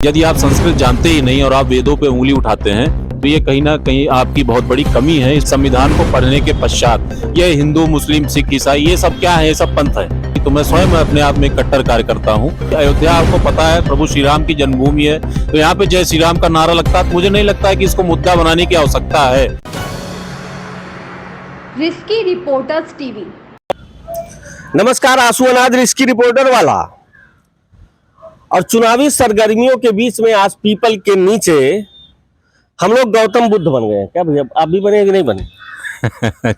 यदि आप संस्कृत जानते ही नहीं और आप वेदों पे उंगली उठाते हैं तो ये कहीं ना कहीं आपकी बहुत बड़ी कमी है। इस संविधान को पढ़ने के पश्चात ये हिंदू, मुस्लिम, सिख, ईसाई ये सब क्या है? ये सब पंथ है। तो मैं स्वयं अपने आप में कट्टर कार्यकर्ता हूँ। अयोध्या आपको पता है प्रभु श्री राम की जन्मभूमि है, तो यहाँ पे जय श्री राम का नारा लगता है। तो मुझे नहीं लगता है कि इसको मुद्दा बनाने की आवश्यकता है। Risky reporters TV. नमस्कार, आंसू अनाज रिस्की रिपोर्टर वाला। और चुनावी सरगर्मियों के बीच में आज पीपल के नीचे हम लोग गौतम बुद्ध बन गए हैं। क्या भैया, आप भी बने कि नहीं बने?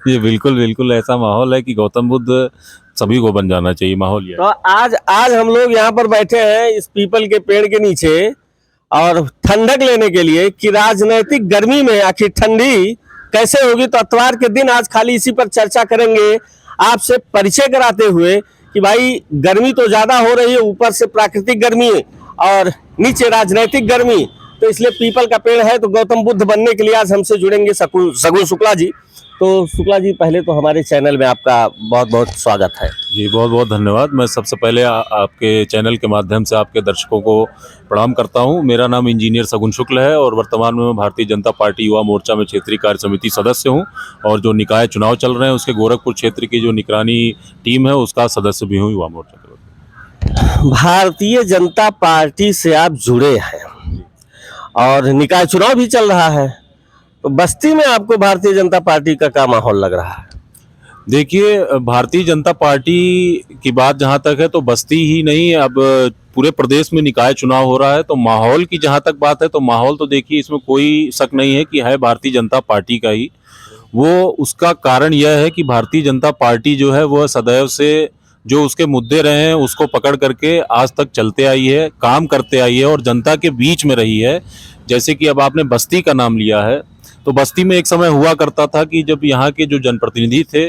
ये बिल्कुल बिल्कुल ऐसा माहौल है कि गौतम बुद्ध सभी को बन जाना चाहिए माहौल ये। तो आज हम लोग यहाँ पर बैठे हैं इस पीपल के पेड़ के नीचे और ठंडक लेने के लिए कि राजनीतिक गर्मी में आखिर ठंडी कैसे होगी। तो इतवार के दिन आज खाली इसी पर चर्चा करेंगे, आपसे परिचय कराते हुए कि भाई गर्मी तो ज्यादा हो रही है, ऊपर से प्राकृतिक गर्मी और नीचे राजनीतिक गर्मी। तो इसलिए पीपल का पेड़ है। तो गौतम बुद्ध बनने के लिए आज हमसे जुड़ेंगे सगुन शुक्ला जी। तो शुक्ला जी, पहले तो हमारे चैनल में आपका बहुत बहुत स्वागत है। जी बहुत बहुत धन्यवाद। मैं सबसे पहले आपके चैनल के माध्यम से आपके दर्शकों को प्रणाम करता हूं। मेरा नाम इंजीनियर सगुन शुक्ल है और वर्तमान में मैं भारतीय जनता पार्टी युवा मोर्चा में क्षेत्रीय कार्य समिति सदस्य हूं और जो निकाय चुनाव चल रहे हैं उसके गोरखपुर क्षेत्र की जो निगरानी टीम है उसका सदस्य भी हूँ युवा मोर्चा के। भारतीय जनता पार्टी से आप जुड़े हैं और निकाय चुनाव भी चल रहा है, तो बस्ती में आपको भारतीय जनता पार्टी का क्या माहौल लग रहा है? देखिए, भारतीय जनता पार्टी की बात जहां तक है तो बस्ती ही नहीं, अब पूरे प्रदेश में निकाय चुनाव हो रहा है। तो माहौल की जहां तक बात है तो माहौल तो देखिए इसमें कोई शक नहीं है कि है भारतीय जनता पार्टी का ही। वो उसका कारण यह है कि भारतीय जनता पार्टी जो है वह सदैव से जो उसके मुद्दे रहे हैं उसको पकड़ करके आज तक चलते आई है, काम करते आई है और जनता के बीच में रही है। जैसे कि अब आपने बस्ती का नाम लिया है, तो बस्ती में एक समय हुआ करता था कि जब यहाँ के जो जनप्रतिनिधि थे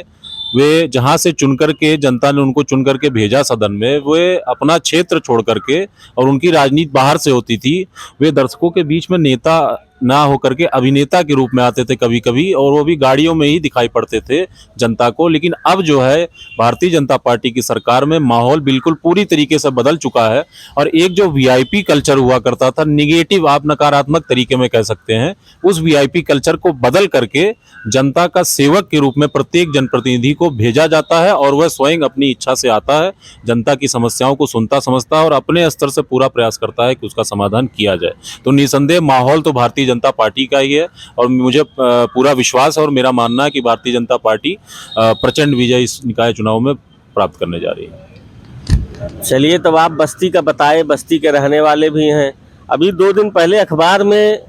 वे जहाँ से चुन करके जनता ने उनको चुन करके भेजा सदन में, वे अपना क्षेत्र छोड़ करके और उनकी राजनीति बाहर से होती थी, वे दर्शकों के बीच में नेता ना होकर के अभिनेता के रूप में आते थे कभी कभी, और वो भी गाड़ियों में ही दिखाई पड़ते थे जनता को। लेकिन अब जो है भारतीय जनता पार्टी की सरकार में माहौल बिल्कुल पूरी तरीके से बदल चुका है और एक जो वीआईपी कल्चर हुआ करता था, निगेटिव आप नकारात्मक तरीके में कह सकते हैं, उस वीआईपी कल्चर को बदल करके जनता का सेवक के रूप में प्रत्येक जनप्रतिनिधि को भेजा जाता है और वह स्वयं अपनी इच्छा से आता है, जनता की समस्याओं को सुनता समझता है और अपने स्तर से पूरा प्रयास करता है कि उसका समाधान किया जाए। तो निसंदेह माहौल तो भारतीय जनता पार्टी का ही है और मुझे पूरा विश्वास है और मेरा मानना है कि भारतीय जनता पार्टी प्रचंड विजय इस निकाय चुनाव में प्राप्त करने जा रही है। चलिए, तब आप बस्ती का बताए, बस्ती के रहने वाले भी हैं। अभी 2 दिन पहले अखबार में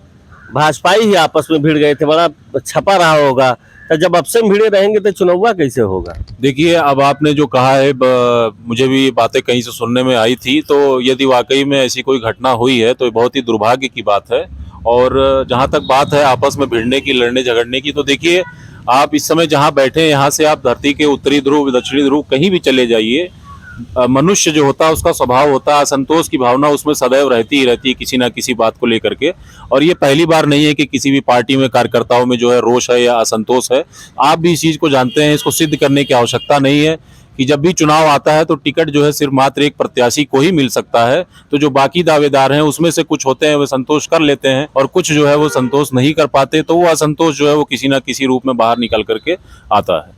भाजपाई ही आपस में भिड़ गए थे, बड़ा छपा रहा होगा। तो जब आपसे भिड़े रहेंगे तो चुनाव कैसे होगा? देखिए, अब आपने जो कहा है मुझे भी बातें कहीं से सुनने में आई थी, तो यदि वाकई में ऐसी कोई घटना हुई है तो ये बहुत ही दुर्भाग्य की बात है। और जहां तक बात है आपस में भिड़ने की, लड़ने झगड़ने की, तो देखिए आप इस समय जहां बैठे हैं यहाँ से आप धरती के उत्तरी ध्रुव, दक्षिणी ध्रुव कहीं भी चले जाइए, मनुष्य जो होता है उसका स्वभाव होता है, असंतोष की भावना उसमें सदैव रहती ही रहती है किसी ना किसी बात को लेकर के। और ये पहली बार नहीं है कि किसी भी पार्टी में कार्यकर्ताओं में जो है रोष है या असंतोष है। आप भी इस चीज को जानते हैं, इसको सिद्ध करने की आवश्यकता नहीं है कि जब भी चुनाव आता है तो टिकट जो है सिर्फ मात्र एक प्रत्याशी को ही मिल सकता है। तो जो बाकी दावेदार हैं उसमें से कुछ होते हैं वे संतोष कर लेते हैं और कुछ जो है वो संतोष नहीं कर पाते, तो वो असंतोष जो है वो किसी ना किसी रूप में बाहर निकल करके आता है।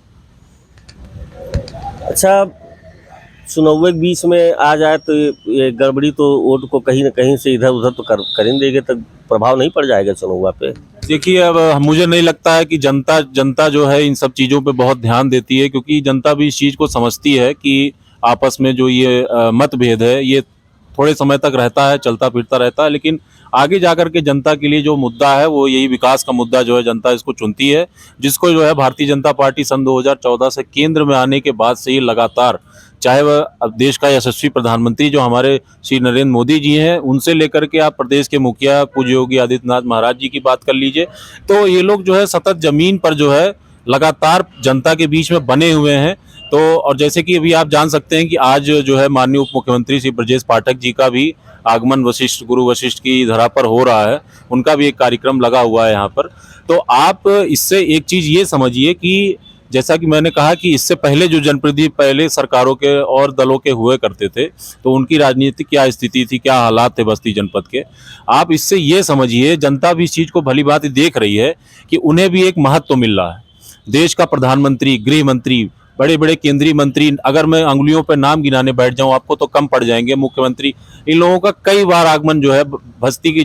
अच्छा, चुनाव के बीच में आ जाए तो ये गड़बड़ी तो वोट को कहीं ना कहीं से इधर उधर तो कर देंगे, तो प्रभाव नहीं पड़ जाएगा चुनाव पे? देखिए, अब मुझे नहीं लगता है कि जनता जो है इन सब चीज़ों पे बहुत ध्यान देती है, क्योंकि जनता भी इस चीज़ को समझती है कि आपस में जो ये मतभेद है ये थोड़े समय तक रहता है, चलता फिरता रहता है, लेकिन आगे जाकर के जनता के लिए जो मुद्दा है वो यही विकास का मुद्दा जो है जनता इसको चुनती है, जिसको जो है भारतीय जनता पार्टी सन 2014 से केंद्र में आने के बाद से ही लगातार, चाहे वह देश का यशस्वी प्रधानमंत्री जो हमारे श्री नरेंद्र मोदी जी हैं उनसे लेकर के आप प्रदेश के मुखिया पूज्य योगी आदित्यनाथ महाराज जी की बात कर लीजिए, तो ये लोग जो है सतत जमीन पर जो है लगातार जनता के बीच में बने हुए हैं। तो और जैसे कि अभी आप जान सकते हैं कि आज जो है माननीय उप मुख्यमंत्री श्री ब्रजेश पाठक जी का भी आगमन वशिष्ठ गुरु वशिष्ठ की धरा पर हो रहा है, उनका भी एक कार्यक्रम लगा हुआ है यहाँ पर। तो आप इससे एक चीज ये समझिए कि जैसा कि मैंने कहा कि इससे पहले जो जनप्रतिनिधि पहले सरकारों के और दलों के हुए करते थे, तो उनकी राजनीतिक क्या स्थिति थी, क्या हालात थे बस्ती जनपद के। आप इससे ये समझिए, जनता भी इस चीज़ को भली भांति देख रही है कि उन्हें भी एक महत्व मिल रहा है। देश का प्रधानमंत्री, गृह मंत्री, बड़े बड़े केंद्रीय मंत्री, अगर मैं अंगुलियों पर नाम गिनाने बैठ जाऊं आपको तो कम पड़ जाएंगे, मुख्यमंत्री, इन लोगों का कई बार आगमन जो है बस्ती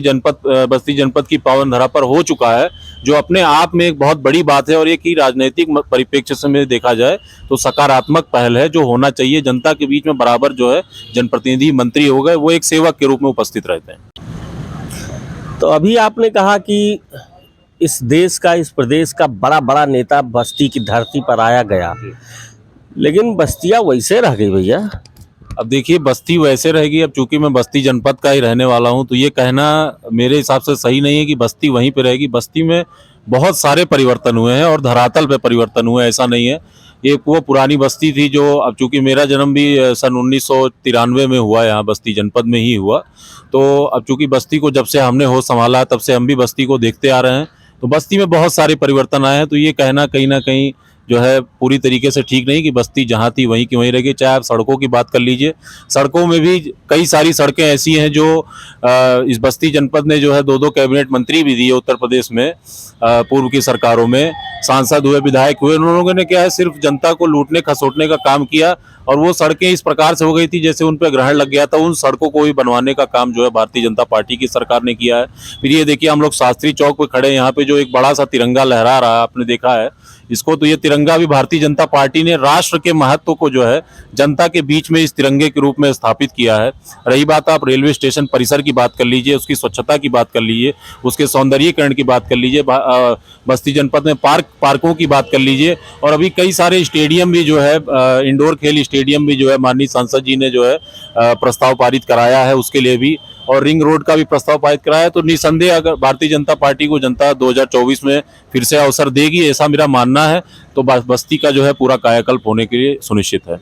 जनपद की पावन धरा पर हो चुका है, जो अपने आप में एक बहुत बड़ी बात है। और ये कि राजनीतिक परिप्रेक्ष्य से में देखा जाए तो सकारात्मक पहल है, जो होना चाहिए। जनता के बीच में बराबर जो है जनप्रतिनिधि, मंत्री हो गए, वो एक सेवक के रूप में उपस्थित रहते हैं। तो अभी आपने कहा कि इस देश का, इस प्रदेश का बड़ा बड़ा नेता बस्ती की धरती पर आया गया, लेकिन बस्तियां वैसे रह गई भैया। अब देखिए, बस्ती वैसे रहेगी। अब चूंकि मैं बस्ती जनपद का ही रहने वाला हूं, तो ये कहना मेरे हिसाब से सही नहीं है कि बस्ती वहीं पे रहेगी। बस्ती में बहुत सारे परिवर्तन हुए हैं और धरातल पे परिवर्तन हुए, ऐसा नहीं है। ये वो पुरानी बस्ती थी जो, अब चूंकि मेरा जन्म भी सन 1993 में हुआ, यहाँ बस्ती जनपद में ही हुआ, तो अब चूंकि बस्ती को जब से हमने होश संभाला तब से हम भी बस्ती को देखते आ रहे हैं। तो बस्ती में बहुत सारे परिवर्तन आए हैं। तो ये कहना कहीं ना कहीं जो है पूरी तरीके से ठीक नहीं कि बस्ती जहाँ थी वहीं की वहीं रह गई। चाहे आप सड़कों की बात कर लीजिए, सड़कों में भी कई सारी सड़कें ऐसी हैं जो इस बस्ती जनपद ने जो है 2-2 कैबिनेट मंत्री भी दिए उत्तर प्रदेश में, पूर्व की सरकारों में सांसद हुए, विधायक हुए। उन लोगों ने क्या है, सिर्फ जनता को लूटने खसोटने का काम किया, और वो सड़कें इस प्रकार से हो गई थी जैसे उन पर ग्रहण लग गया था। उन सड़कों को भी बनवाने का काम जो है भारतीय जनता पार्टी की सरकार ने किया है। फिर ये देखिए, हम लोग शास्त्री चौक पे खड़े हैं, यहाँ पे जो एक बड़ा सा तिरंगा लहरा रहा है, आपने देखा है इसको, तो ये तिरंगा भी भारतीय जनता पार्टी ने राष्ट्र के महत्व को जो है जनता के बीच में इस तिरंगे के रूप में स्थापित किया है। रही बात आप रेलवे स्टेशन परिसर की बात कर लीजिए, उसकी स्वच्छता की बात कर लीजिए, उसके सौंदर्यीकरण की बात कर लीजिए, बस्ती जनपद में पार्कों की बात कर लीजिए, और अभी कई सारे स्टेडियम भी जो है, इंडोर खेल स्टेडियम भी जो है माननीय सांसद जी ने जो है प्रस्ताव पारित कराया है उसके लिए भी, और रिंग रोड का भी प्रस्ताव पारित कराया है। तो निसंदेह अगर भारतीय जनता पार्टी को जनता 2024 में फिर से अवसर देगी, ऐसा मेरा मानना है, तो बस्ती का जो है पूरा कायाकल्प होने के लिए सुनिश्चित है।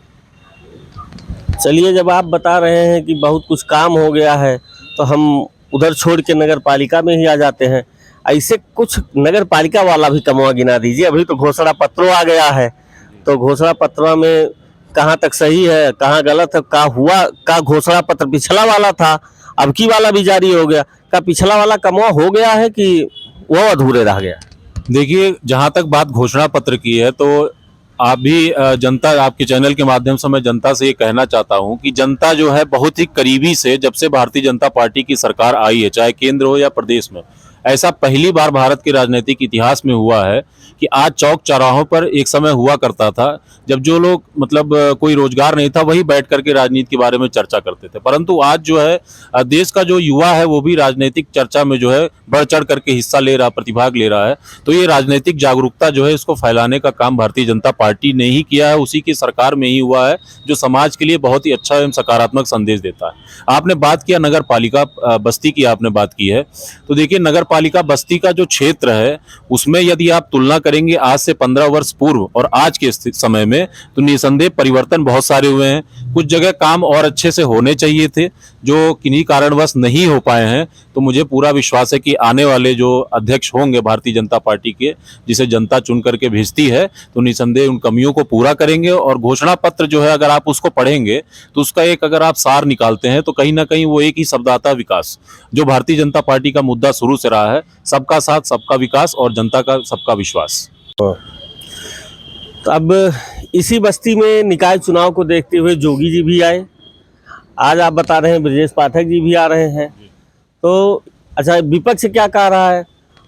चलिए, जब आप बता रहे हैं कि बहुत कुछ काम हो गया है, तो हम उधर छोड़ के नगर पालिका में ही आ जाते हैं। ऐसे कुछ नगर पालिका वाला भी कमवा गिना दीजिए। अभी तो घोषणा पत्रों आ गया है, तो घोषणा पत्रों में कहाँ तक सही है, कहाँ गलत है, का हुआ, का घोषणा पत्र पिछला वाला था, अब की वाला भी जारी हो गया, का पिछला वाला कमवा हो गया है कि वो अधूरे रह गया? देखिए, जहां तक बात घोषणा पत्र की है, तो आप भी जनता, आपके चैनल के माध्यम से मैं जनता से ये कहना चाहता हूं कि जनता जो है बहुत ही करीबी से, जब से भारतीय जनता पार्टी की सरकार आई है, चाहे केंद्र हो या प्रदेश में, ऐसा पहली बार भारत के राजनीतिक इतिहास में हुआ है कि आज चौक चौराहों पर एक समय हुआ करता था जब जो लोग मतलब कोई रोजगार नहीं था वही बैठ करके राजनीति के बारे में चर्चा करते थे, परंतु आज जो है देश का जो युवा है वो भी राजनीतिक चर्चा में जो है बढ़ चढ़ करके हिस्सा ले रहा, प्रतिभाग ले रहा है। तो ये राजनीतिक जागरूकता जो है इसको फैलाने का काम भारतीय जनता पार्टी ने ही किया है, उसी की सरकार में ही हुआ है, जो समाज के लिए बहुत ही अच्छा एवं सकारात्मक संदेश देता है। आपने बात किया नगर पालिका बस्ती की, आपने बात की है, तो देखिए नगर पालिका बस्ती का जो क्षेत्र है उसमें यदि आप तुलना करेंगे आज से 15 वर्ष पूर्व और आज के समय में, तो निसंदेह परिवर्तन बहुत सारे हुए हैं। कुछ जगह काम और अच्छे से होने चाहिए थे जो किन्हीं कारणवश नहीं हो पाए हैं। तो मुझे पूरा विश्वास है कि आने वाले जो अध्यक्ष होंगे भारतीय जनता पार्टी के, जिसे जनता चुन करके भेजती है, तो निसंदेह उन कमियों को पूरा करेंगे। और घोषणा पत्र जो है अगर आप उसको पढ़ेंगे तो उसका एक अगर आप सार निकालते हैं तो कहीं ना कहीं वो एक ही शब्द आता है, विकास। जो भारतीय जनता पार्टी का मुद्दा शुरू से रहा है, सबका साथ, सबका विकास और जनता का सबका विश्वास। तो अब इसी बस्ती में निकाय चुनाव को देखते हुए जोगी जी भी आए, आज आप बता रहे हैं ब्रजेश पाठक जी भी आ रहे हैं। तो अच्छा, विपक्ष क्या कह रहा है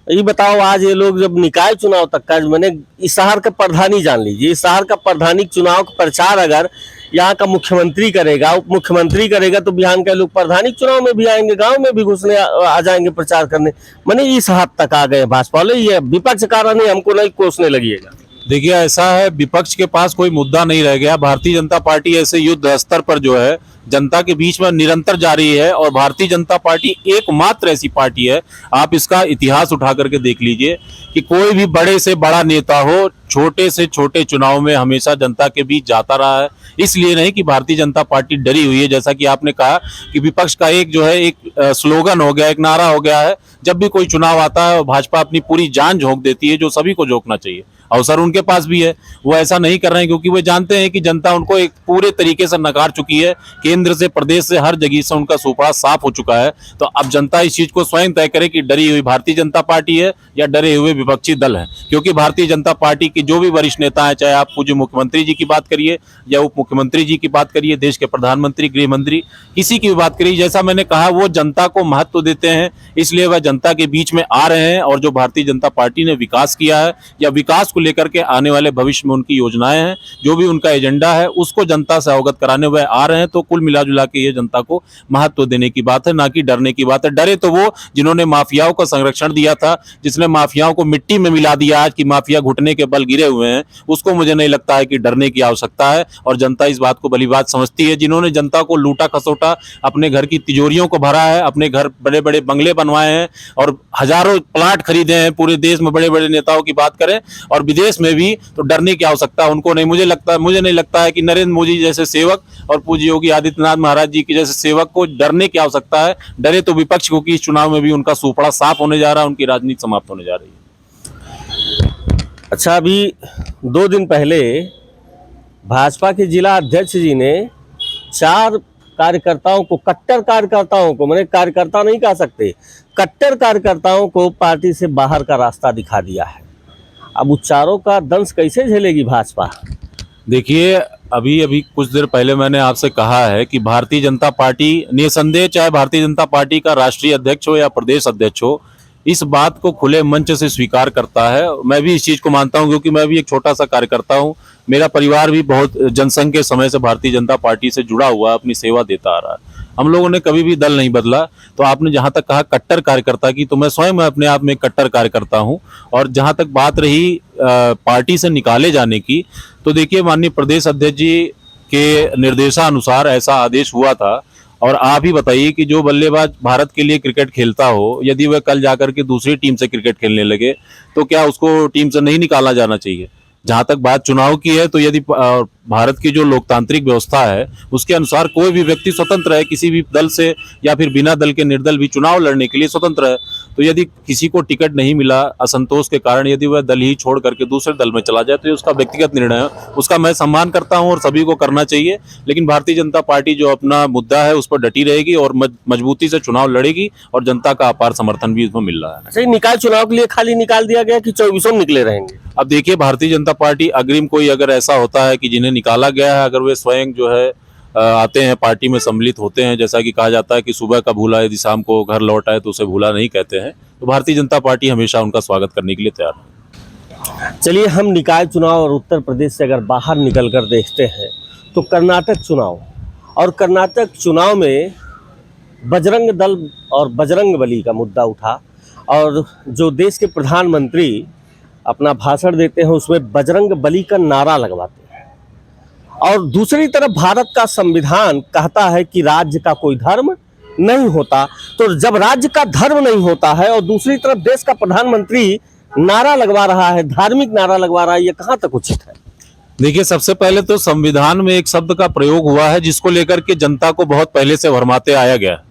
ये बताओ। आज ये लोग जब निकाय चुनाव तक का, मैंने इस शहर का प्रधानी जान लीजिए, इस शहर का प्रधानी चुनाव का प्रचार अगर यहाँ का मुख्यमंत्री करेगा, उप मुख्यमंत्री करेगा, तो बिहार के लोग प्रधानी चुनाव में भी आएंगे, गांव में भी घुसने आ जाएंगे प्रचार करने। मैंने इस हद तक आ गए भाजपा वाले। ये विपक्ष कारण है, हमको नहीं कोसने लगिएगा। देखिए, ऐसा है, विपक्ष के पास कोई मुद्दा नहीं रह गया। भारतीय जनता पार्टी ऐसे युद्ध स्तर पर जो है जनता के बीच में निरंतर जारी है, और भारतीय जनता पार्टी एकमात्र ऐसी पार्टी है, आप इसका इतिहास उठा करके देख लीजिए, कि कोई भी बड़े से बड़ा नेता हो, छोटे से छोटे चुनाव में हमेशा जनता के बीच जाता रहा है। इसलिए नहीं कि भारतीय जनता पार्टी डरी हुई है, जैसा कि आपने कहा कि विपक्ष का एक जो है एक स्लोगन हो गया, एक नारा हो गया है, जब भी कोई चुनाव आता है भाजपा अपनी पूरी जान झोंक देती है, जो सभी को झोंकना चाहिए। अवसर उनके पास भी है। वो ऐसा नहीं कर रहे हैं क्योंकि वो जानते हैं कि जनता उनको एक पूरे तरीके से नकार चुकी है, केंद्र से प्रदेश से हर जगह से उनका सुपड़ा साफ हो चुका है। तो अब जनता इस चीज को स्वयं तय करे कि डरी हुई भारतीय जनता पार्टी है या डरे हुए विपक्षी दल है। क्योंकि भारतीय जनता पार्टी के जो भी वरिष्ठ नेता हैं, चाहे आप पूज्य मुख्यमंत्री जी की बात करिए या उप मुख्यमंत्री जी की बात करिए, देश के प्रधानमंत्री, गृह मंत्री, किसी की भी बात करिए, जैसा मैंने कहा वो जनता को महत्व देते हैं, इसलिए वह जनता के बीच में आ रहे हैं। और जो भारतीय जनता पार्टी ने विकास किया है या विकास को लेकर के आने वाले भविष्य में उनकी योजनाएं हैं, जो भी उनका एजेंडा है, उसको जनता से अवगत कराने वह आ रहे हैं। तो कुल मिला जुला के ये जनता को महत्व देने की बात है, ना कि डरने की बात है। डरे तो वो जिन्होंने माफियाओं को संरक्षण दिया था, जिसने माफियाओं को मिट्टी में मिला दिया, आज की माफिया घुटने के बल गिरे हुए हैं, उसको मुझे नहीं लगता है कि डरने की आवश्यकता है। और जनता इस बात को भली बात समझती है। जिन्होंने जनता को लूटा खसोटा, अपने घर की तिजोरियों को भरा है, अपने घर बड़े बड़े बंगले बनवाए हैं और हजारों प्लाट खरीदे हैं, पूरे देश में बड़े बड़े नेताओं की बात करें और विदेश में भी, तो डरने की आवश्यकता उनको नहीं। मुझे नहीं लगता है कि नरेंद्र मोदी जैसे सेवक और पूज्य योगी आदित्यनाथ महाराज जी की जैसे सेवक को डरने की आवश्यकता है। डरे तो विपक्ष, क्योंकि इस चुनाव में भी उनका सुपड़ा साफ होने जा रहा है, उनकी राजनीति समाप्त होने जा रही है। अच्छा, अभी 2 दिन पहले भाजपा के जिला अध्यक्ष जी ने 4 कार्यकर्ताओं को, कट्टर कार्यकर्ताओं को, मैंने कार्यकर्ता नहीं कह सकते, कट्टर कार्यकर्ताओं को पार्टी से बाहर का रास्ता दिखा दिया है। अब उन चारों का दंश कैसे झेलेगी भाजपा? देखिए, अभी कुछ देर पहले मैंने आपसे कहा है कि भारतीय जनता पार्टी निसंदेह, चाहे भारतीय जनता पार्टी का राष्ट्रीय अध्यक्ष हो या प्रदेश अध्यक्ष हो, इस बात को खुले मंच से स्वीकार करता है। मैं भी इस चीज को मानता हूं क्योंकि मैं भी एक छोटा सा कार्यकर्ता हूं। मेरा परिवार भी बहुत जनसंघ के समय से भारतीय जनता पार्टी से जुड़ा हुआ, अपनी सेवा देता आ रहा है। हम लोगों ने कभी भी दल नहीं बदला। तो आपने जहां तक कहा कट्टर कार्यकर्ता की, तो मैं स्वयं अपने आप में कट्टर कार्यकर्ता हूं। और जहां तक बात रही पार्टी से निकाले जाने की, तो देखिए, माननीय प्रदेश अध्यक्ष जी के निर्देशानुसार ऐसा आदेश हुआ था। और आप ही बताइए कि जो बल्लेबाज भारत के लिए क्रिकेट खेलता हो, यदि वह कल जाकर के दूसरी टीम से क्रिकेट खेलने लगे, तो क्या उसको टीम से नहीं निकाला जाना चाहिए? जहां तक बात चुनाव की है, तो यदि भारत की जो लोकतांत्रिक व्यवस्था है उसके अनुसार कोई भी व्यक्ति स्वतंत्र है, किसी भी दल से या फिर बिना दल के निर्दल भी चुनाव लड़ने के लिए स्वतंत्र है। तो यदि किसी को टिकट नहीं मिला असंतोष के कारण, यदि वह दल ही छोड़ करके दूसरे दल में चला जाए, तो ये उसका व्यक्तिगत निर्णय है, उसका मैं सम्मान करता हूं और सभी को करना चाहिए। लेकिन भारतीय जनता पार्टी जो अपना मुद्दा है उस पर डटी रहेगी और मजबूती से चुनाव लड़ेगी और जनता का अपार समर्थन भी इसमें मिल रहा है। अच्छा, निकाय चुनाव के लिए खाली निकाल दिया गया कि 24 निकले रहेंगे? अब देखिए, भारतीय जनता पार्टी अग्रिम कोई अगर ऐसा होता है कि जिन्हें निकाला गया है, अगर वे स्वयं जो है आते हैं, पार्टी में सम्मिलित होते हैं, जैसा कि कहा जाता है कि सुबह का भूला यदि शाम को घर लौट आए तो उसे भूला नहीं कहते हैं, तो भारतीय जनता पार्टी हमेशा उनका स्वागत करने के लिए तैयार है। चलिए, हम निकाय चुनाव और उत्तर प्रदेश से अगर बाहर निकल कर देखते हैं तो कर्नाटक चुनाव, और कर्नाटक चुनाव में बजरंग दल और बजरंग बली का मुद्दा उठा। और जो देश के प्रधानमंत्री अपना भाषण देते हैं उसमें बजरंग बली का नारा लगवाते हैं। और दूसरी तरफ भारत का संविधान कहता है कि राज्य का कोई धर्म नहीं होता। तो जब राज्य का धर्म नहीं होता है और दूसरी तरफ देश का प्रधानमंत्री नारा लगवा रहा है, धार्मिक नारा लगवा रहा है, ये कहाँ तक उचित है? देखिए, सबसे पहले तो संविधान में एक शब्द का प्रयोग हुआ है जिसको लेकर के जनता को बहुत पहले से भरमाते आया गया है।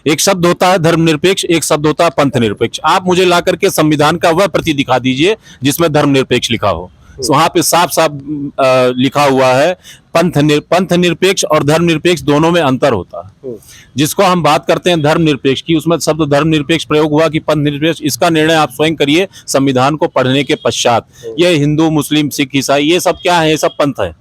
एक शब्द होता है धर्मनिरपेक्ष, एक शब्द होता है पंथ निरपेक्ष। आप मुझे ला करके संविधान का वह प्रति दिखा दीजिए जिसमें धर्मनिरपेक्ष लिखा हो। वहां पे साफ साफ लिखा हुआ है पंथ निरपेक्ष और धर्मनिरपेक्ष दोनों में अंतर होता है। जिसको हम बात करते हैं धर्मनिरपेक्ष की, उसमें शब्द धर्मनिरपेक्ष प्रयोग हुआ कि पंथ निरपेक्ष, इसका निर्णय आप स्वयं करिए संविधान को पढ़ने के पश्चात। ये हिंदू, मुस्लिम, सिख, ईसाई, ये सब क्या है? ये सब पंथ है,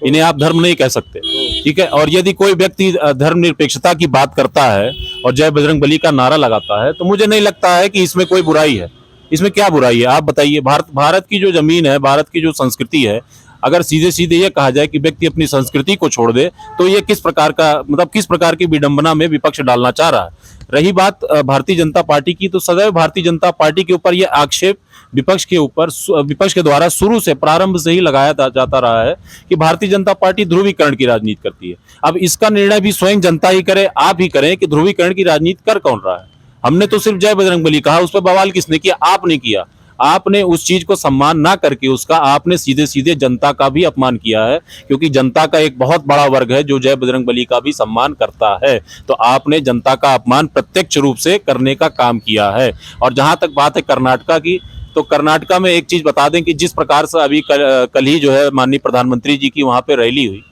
इन्हें आप धर्म नहीं कह सकते, ठीक है। और यदि कोई व्यक्ति धर्मनिरपेक्षता की बात करता है और जय बजरंग बली का नारा लगाता है, तो मुझे नहीं लगता है कि इसमें कोई बुराई है। इसमें क्या बुराई है आप बताइए? भारत की जो जमीन है, भारत की जो संस्कृति है, अगर सीधे सीधे ये कहा जाए कि व्यक्ति अपनी संस्कृति को छोड़ दे, तो ये किस प्रकार का, मतलब किस प्रकार की विडंबना में विपक्ष डालना चाह रहा है। रही बात भारतीय जनता पार्टी की, तो सदैव भारतीय जनता पार्टी के ऊपर यह आक्षेप विपक्ष के द्वारा शुरू से, प्रारंभ से ही लगाया जाता रहा है कि भारतीय जनता पार्टी ध्रुवीकरण की राजनीति करती है। अब इसका निर्णय भी स्वयं जनता ही करे, आप ही करें कि ध्रुवीकरण की राजनीति कर कौन रहा है। हमने तो सिर्फ जय बजरंग बली कहा, उस पर बवाल किसने किया? आपने किया। आपने उस चीज को सम्मान ना करके उसका आपने सीधे सीधे जनता का भी अपमान किया है, क्योंकि जनता का एक बहुत बड़ा वर्ग है जो जय बजरंग बली का भी सम्मान करता है। तो आपने जनता का अपमान प्रत्यक्ष रूप से करने का काम किया है। और जहां तक बात है कर्नाटका की, तो कर्नाटका में एक चीज बता दें कि जिस प्रकार से अभी कल ही जो है माननीय प्रधानमंत्री जी की वहां पे रैली हुई,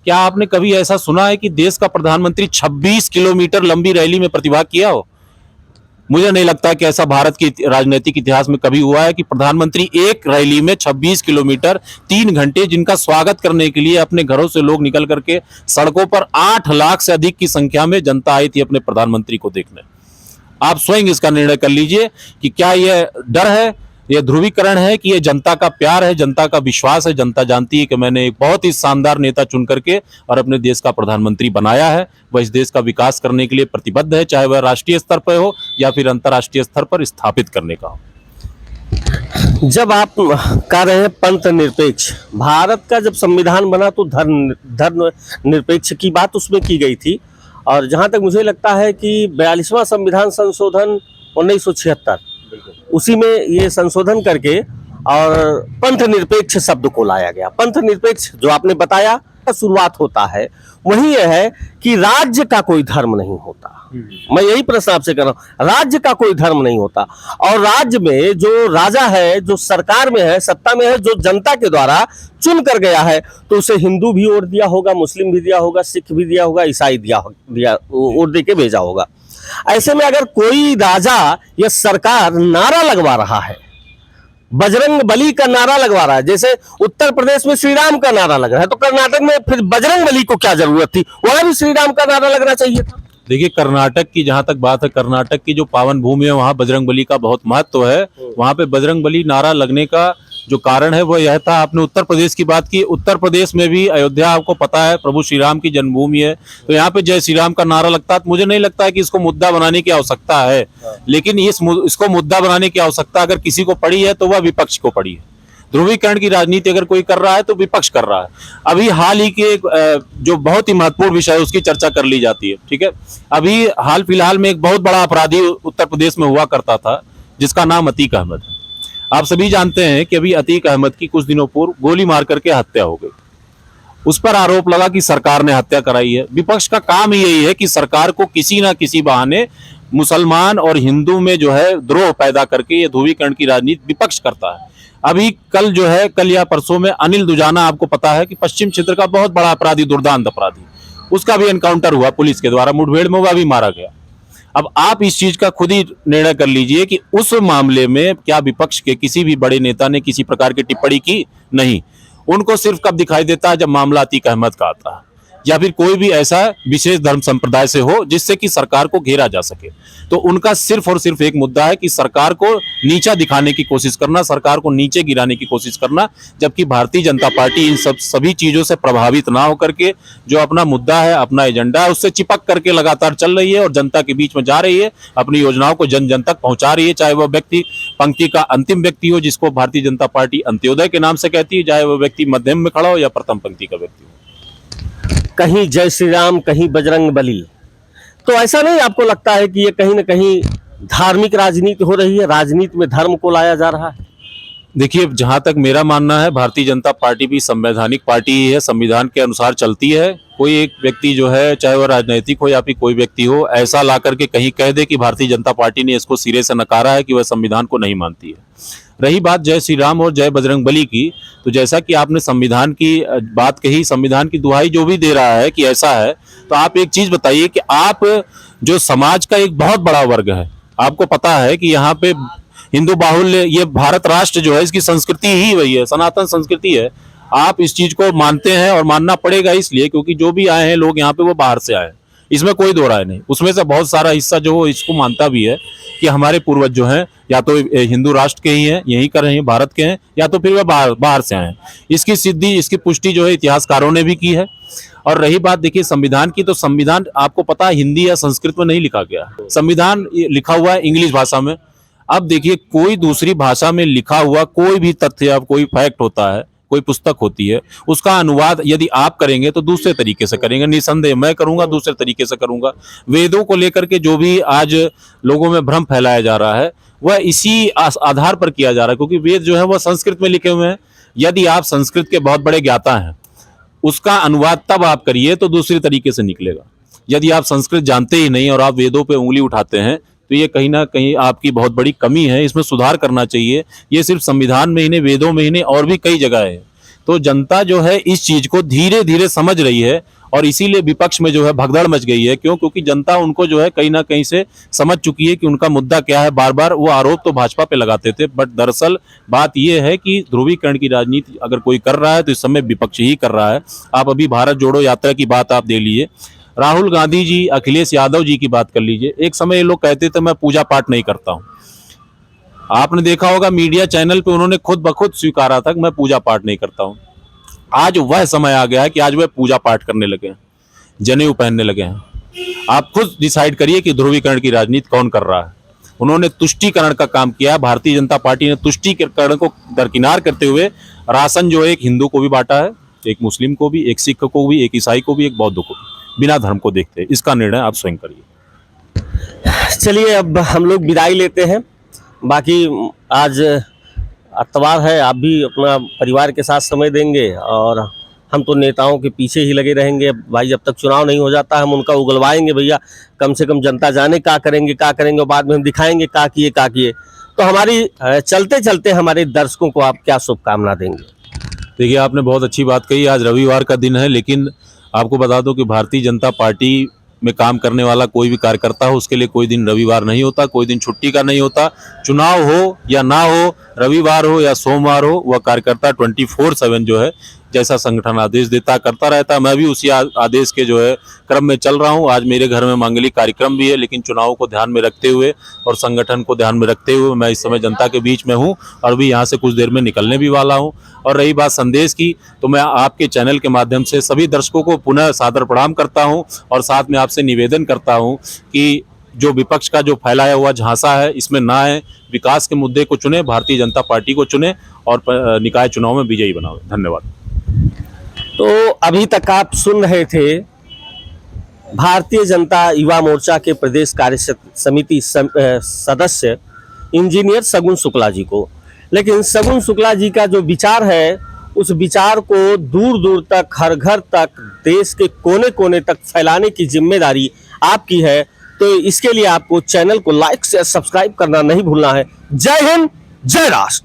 क्या आपने कभी ऐसा सुना है कि देश का प्रधानमंत्री 26 किलोमीटर लंबी रैली में प्रतिभाग किया हो? मुझे नहीं लगता कि ऐसा भारत की राजनीतिक इतिहास में कभी हुआ है कि प्रधानमंत्री एक रैली में 26 किलोमीटर 3 घंटे, जिनका स्वागत करने के लिए अपने घरों से लोग निकल करके सड़कों पर 8 लाख से अधिक की संख्या में जनता आई थी अपने प्रधानमंत्री को देखने। आप स्वयं इसका निर्णय कर लीजिए कि क्या यह डर है, यह ध्रुवीकरण है कि यह जनता का प्यार है, जनता का विश्वास है। जनता जानती है कि मैंने एक बहुत ही शानदार नेता चुन करके और अपने देश का प्रधानमंत्री बनाया है। वह इस देश का विकास करने के लिए प्रतिबद्ध है, चाहे वह राष्ट्रीय स्तर पर हो या फिर अंतर्राष्ट्रीय स्तर पर स्थापित करने का हो। जब आप कह रहे हैं पंथ निरपेक्ष, भारत का जब संविधान बना तो धर्म निरपेक्ष की बात उसमें की गई थी, और जहां तक मुझे लगता है कि 42वां संविधान संशोधन 1976 उसी में ये संशोधन करके और पंथ निरपेक्ष शब्द को लाया गया। पंथ निरपेक्ष जो आपने बताया शुरुआत होता है वही यह है कि राज्य का कोई धर्म नहीं होता। मैं यही प्रश्न आपसे कर रहा हूं, राज्य का कोई धर्म नहीं होता, और राज्य में जो राजा है, जो सरकार में है, सत्ता में है, जो जनता के द्वारा चुन कर गया है, तो उसे हिंदू भी वोट दिया होगा, मुस्लिम भी दिया होगा, सिख भी दिया होगा, ईसाई दिया वोट दे के भेजा होगा। ऐसे में अगर कोई राजा या सरकार नारा लगवा रहा है, बजरंग बली का नारा लगवा रहा है, जैसे उत्तर प्रदेश में श्री राम का नारा लग रहा है, तो कर्नाटक में फिर बजरंग बली को क्या जरूरत थी? वहां भी श्री राम का नारा लगना चाहिए था। देखिए, कर्नाटक की जहां तक बात है, कर्नाटक की जो पावन भूमि है वहां बजरंग बली का बहुत महत्व है। वहां पे बजरंग बली नारा लगने का जो कारण है वो यह था। आपने उत्तर प्रदेश की बात की, उत्तर प्रदेश में भी अयोध्या आपको पता है प्रभु श्री राम की जन्मभूमि है, तो यहाँ पे जय श्री राम का नारा लगता है। तो मुझे नहीं लगता है कि इसको मुद्दा बनाने की आवश्यकता है, लेकिन इसको मुद्दा बनाने की आवश्यकता अगर किसी को पड़ी है तो वह विपक्ष को पड़ी है। ध्रुवीकरण की राजनीति अगर कोई कर रहा है तो विपक्ष कर रहा है। अभी हाल ही के जो बहुत ही महत्वपूर्ण विषय है उसकी चर्चा कर ली जाती है, ठीक है। अभी हाल फिलहाल में एक बहुत बड़ा अपराधी उत्तर प्रदेश में हुआ करता था जिसका नाम अतीक अहमद है। आप सभी जानते हैं कि अभी अतीक अहमद की कुछ दिनों पूर्व गोली मार करके हत्या हो गई। उस पर आरोप लगा कि सरकार ने हत्या कराई है। विपक्ष का काम ही यही है कि सरकार को किसी ना किसी बहाने मुसलमान और हिंदू में जो है द्रोह पैदा करके ये ध्रुवीकरण की राजनीति विपक्ष करता है। अभी कल या परसों में अनिल दुजाना, आपको पता है कि पश्चिम क्षेत्र का बहुत बड़ा अपराधी, दुर्दांत अपराधी, उसका भी एनकाउंटर हुआ पुलिस के द्वारा, मुठभेड़ में वह भी मारा गया। अब आप इस चीज का खुद ही निर्णय कर लीजिए कि उस मामले में क्या विपक्ष के किसी भी बड़े नेता ने किसी प्रकार की टिप्पणी की? नहीं। उनको सिर्फ कब दिखाई देता है? जब मामला अतीक अहमद का आता है या फिर कोई भी ऐसा विशेष धर्म संप्रदाय से हो जिससे कि सरकार को घेरा जा सके। तो उनका सिर्फ और सिर्फ एक मुद्दा है कि सरकार को नीचा दिखाने की कोशिश करना, सरकार को नीचे गिराने की कोशिश करना, जबकि भारतीय जनता पार्टी इन सभी चीजों से प्रभावित ना होकर के जो अपना मुद्दा है, अपना एजेंडा है, उससे चिपक करके लगातार चल रही है और जनता के बीच में जा रही है, अपनी योजनाओं को जन जन तक पहुंचा रही है। चाहे वह व्यक्ति पंक्ति का अंतिम व्यक्ति हो जिसको भारतीय जनता पार्टी अंत्योदय के नाम से कहती है, चाहे वह व्यक्ति मध्यम में खड़ा हो या प्रथम पंक्ति का व्यक्ति हो। कहीं जय श्री राम, कहीं बजरंग बली, तो ऐसा नहीं आपको लगता है कि ये कहीं ना कहीं धार्मिक राजनीति हो रही है, राजनीति में धर्म को लाया जा रहा है? देखिए, जहां तक मेरा मानना है, भारतीय जनता पार्टी भी संवैधानिक पार्टी ही है, संविधान के अनुसार चलती है। कोई एक व्यक्ति जो है, चाहे वह राजनीतिक हो या फिर कोई व्यक्ति हो, ऐसा ला करके कहीं कह दे कि भारतीय जनता पार्टी ने इसको सिरे से नकारा है कि वह संविधान को नहीं मानती है। रही बात जय श्री राम और जय बजरंग बली की, तो जैसा कि आपने संविधान की बात कही, संविधान की दुहाई जो भी दे रहा है कि ऐसा है, तो आप एक चीज बताइए कि आप जो समाज का एक बहुत बड़ा वर्ग है, आपको पता है कि यहाँ पे हिंदू बाहुल्य, ये भारत राष्ट्र जो है इसकी संस्कृति ही वही है, सनातन संस्कृति है। आप इस चीज को मानते हैं और मानना पड़ेगा इसलिए क्योंकि जो भी आए हैं लोग यहाँ पे वो बाहर से आए हैं, इसमें कोई दो राय नहीं। उसमें से बहुत सारा हिस्सा जो हो इसको मानता भी है कि हमारे पूर्वज जो हैं या तो हिंदू राष्ट्र के ही हैं, यहीं कर रहे हैं, भारत के हैं, या तो फिर वह बाहर से आए हैं। इसकी सिद्धि, इसकी पुष्टि जो है इतिहासकारों ने भी की है। और रही बात देखिए संविधान की, तो संविधान आपको पता है हिंदी या संस्कृत में नहीं लिखा गया, संविधान लिखा हुआ है इंग्लिश भाषा में। अब देखिए, कोई दूसरी भाषा में लिखा हुआ कोई भी तथ्य या कोई फैक्ट होता है, कोई पुस्तक होती है, उसका अनुवाद यदि आप करेंगे तो दूसरे तरीके से करेंगे, निसंदेह मैं करूंगा, दूसरे तरीके से करूंगा। वेदों को लेकर के जो भी आज लोगों में भ्रम फैलाया जा रहा है वह इसी आधार पर किया जा रहा है क्योंकि वेद जो है वह संस्कृत में लिखे हुए हैं। यदि आप संस्कृत के बहुत बड़े ज्ञाता हैं, उसका अनुवाद तब आप करिए तो दूसरे तरीके से निकलेगा। यदि आप संस्कृत जानते ही नहीं और आप वेदों पे उंगली उठाते हैं तो ये कहीं ना कहीं आपकी बहुत बड़ी कमी है, इसमें सुधार करना चाहिए। ये सिर्फ संविधान में ही नहीं, वेदों में ही नहीं, और भी कई जगह है। तो जनता जो है इस चीज को धीरे धीरे समझ रही है, और इसीलिए विपक्ष में जो है भगदड़ मच गई है। क्यों? क्योंकि जनता उनको जो है कहीं ना कहीं से समझ चुकी है कि उनका मुद्दा क्या है। बार बार वो आरोप तो भाजपा पे लगाते थे, बट दरअसल बात यह है कि ध्रुवीकरण की राजनीति अगर कोई कर रहा है तो इस समय विपक्ष ही कर रहा है। आप अभी भारत जोड़ो यात्रा की बात आप दे लीजिए, राहुल गांधी जी, अखिलेश यादव जी की बात कर लीजिए। एक समय ये लोग कहते थे मैं पूजा पाठ नहीं करता हूं। आपने देखा होगा मीडिया चैनल पे उन्होंने खुद ब खुद स्वीकारा था कि मैं पूजा पाठ नहीं करता हूं। आज वह समय आ गया है कि आज वह पूजा पाठ करने लगे हैं, जनेऊ पहनने लगे हैं। आप खुद डिसाइड करिए कि ध्रुवीकरण की राजनीति कौन कर रहा है। उन्होंने तुष्टीकरण का काम किया। भारतीय जनता पार्टी ने तुष्टीकरण को दरकिनार करते हुए राशन जो एक हिंदू को भी बांटा है, एक मुस्लिम को भी, एक सिख को भी, एक ईसाई को भी, एक बौद्ध को भी, बिना धर्म को देखते। इसका निर्णय आप स्वयं करिए। चलिए अब हम लोग विदाई लेते हैं। बाकी आज अतवार है, आप भी अपना परिवार के साथ समय देंगे और हम तो नेताओं के पीछे ही लगे रहेंगे भाई। जब तक चुनाव नहीं हो जाता हम उनका उगलवाएंगे भैया, कम से कम जनता जाने क्या करेंगे और बाद में हम दिखाएंगे क्या किए। तो हमारी चलते चलते हमारे दर्शकों को आप क्या शुभकामना देंगे? देखिए, आपने बहुत अच्छी बात कही। आज रविवार का दिन है, लेकिन आपको बता दो कि भारतीय जनता पार्टी में काम करने वाला कोई भी कार्यकर्ता हो, उसके लिए कोई दिन रविवार नहीं होता, कोई दिन छुट्टी का नहीं होता। चुनाव हो या ना हो, रविवार हो या सोमवार हो, वह कार्यकर्ता 24/7 जो है जैसा संगठन आदेश देता करता रहता। मैं भी उसी आदेश के जो है क्रम में चल रहा हूं। आज मेरे घर में मांगलिक कार्यक्रम भी है, लेकिन चुनाव को ध्यान में रखते हुए और संगठन को ध्यान में रखते हुए मैं इस समय जनता के बीच में हूं और भी यहाँ से कुछ देर में निकलने भी वाला हूं। और रही बात संदेश की, तो मैं आपके चैनल के माध्यम से सभी दर्शकों को पुनः सादर प्रणाम करता हूं और साथ में आपसे निवेदन करता हूं कि जो विपक्ष का जो फैलाया हुआ झांसा है इसमें ना आए, विकास के मुद्दे को चुने, भारतीय जनता पार्टी को चुने और निकाय चुनाव में विजयी बनाओ। धन्यवाद। तो अभी तक आप सुन रहे थे भारतीय जनता युवा मोर्चा के प्रदेश कार्य समिति सदस्य इंजीनियर सगुन शुक्ला जी को। लेकिन सगुन शुक्ला जी का जो विचार है, उस विचार को दूर दूर तक, हर घर तक, देश के कोने कोने तक फैलाने की जिम्मेदारी आपकी है। तो इसके लिए आपको चैनल को लाइक से सब्सक्राइब करना नहीं भूलना है। जय हिंद, जय राष्ट्र।